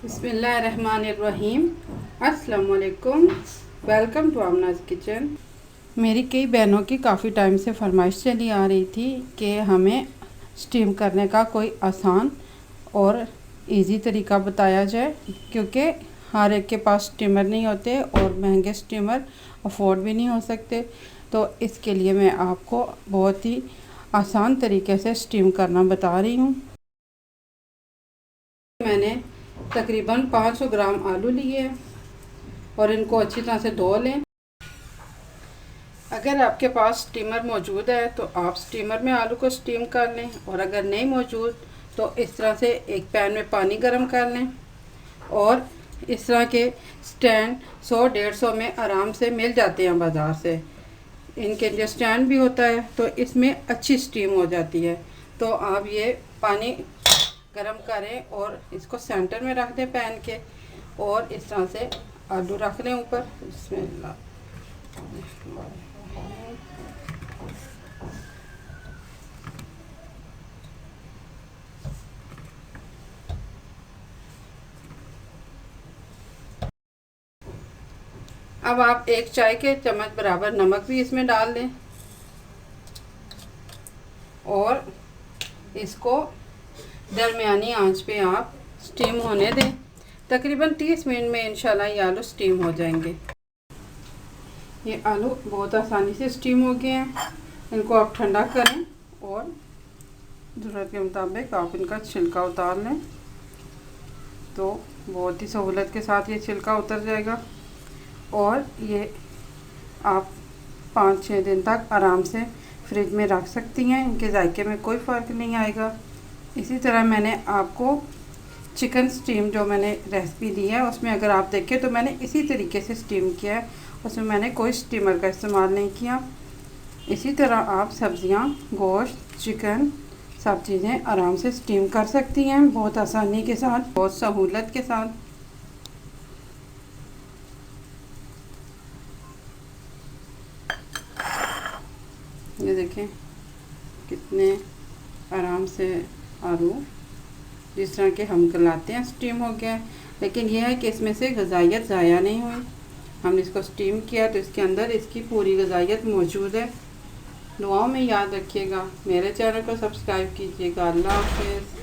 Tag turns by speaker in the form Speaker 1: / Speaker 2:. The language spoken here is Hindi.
Speaker 1: बिस्मिल्लाहिर्रहमानिर्रहीम। अस्सलाम वालेकुम। Welcome to Aamna's kitchen. मेरी कई बहनों की काफ़ी टाइम से फरमाइश चली आ रही थी कि हमें स्टीम करने का कोई आसान और इजी तरीका बताया जाए, क्योंकि हर एक के पास स्टीमर नहीं होते और महंगे स्टीमर अफोर्ड भी नहीं हो सकते। तो इसके लिए मैं आपको बहुत ही आसान तरीके से स्टीम करना बता रही हूँ। मैंने तकरीबन 500 ग्राम आलू लिए हैं और इनको अच्छी तरह से धो लें। अगर आपके पास स्टीमर मौजूद है तो आप स्टीमर में आलू को स्टीम कर लें, और अगर नहीं मौजूद तो इस तरह से एक पैन में पानी गर्म कर लें। और इस तरह के स्टैंड 100-150 में आराम से मिल जाते हैं बाज़ार से। इनके लिए स्टैंड भी होता है तो इसमें अच्छी स्टीम हो जाती है। तो आप ये पानी गरम करें और इसको सेंटर में रख दें पैन के, और इस तरह से आलू रख लें ऊपर। बिस्मिल्लाह। अब आप 1 चाय के चम्मच बराबर नमक भी इसमें डाल दें और इसको दरमियानी आंच पे आप स्टीम होने दें। तकरीबन 30 मिनट में इंशाल्लाह ये आलू स्टीम हो जाएंगे। ये आलू बहुत आसानी से स्टीम हो गए हैं। इनको आप ठंडा करें और ज़रूरत के मुताबिक आप इनका छिलका उतार लें, तो बहुत ही सहूलत के साथ ये छिलका उतर जाएगा। और ये आप 5-6 दिन तक आराम से फ्रिज में रख सकती हैं, इनके जायके में कोई फ़र्क नहीं आएगा। इसी तरह मैंने आपको चिकन स्टीम जो मैंने रेसिपी दी है उसमें अगर आप देखें तो मैंने इसी तरीके से स्टीम किया है, उसमें मैंने कोई स्टीमर का इस्तेमाल नहीं किया। इसी तरह आप सब्ज़ियां, गोश्त, चिकन सब चीज़ें आराम से स्टीम कर सकती हैं, बहुत आसानी के साथ, बहुत सहूलत के साथ। ये देखें कितने आराम से आलू जिस तरह के हम गलाते हैं स्टीम हो गया है। लेकिन यह है कि इसमें से ग़िज़ाइयत ज़ाया नहीं हुई। हमने इसको स्टीम किया तो इसके अंदर इसकी पूरी ग़िज़ाइयत मौजूद है। दुआओं में याद रखिएगा। मेरे चैनल को सब्सक्राइब कीजिएगा। अल्लाह हाफ़िज़।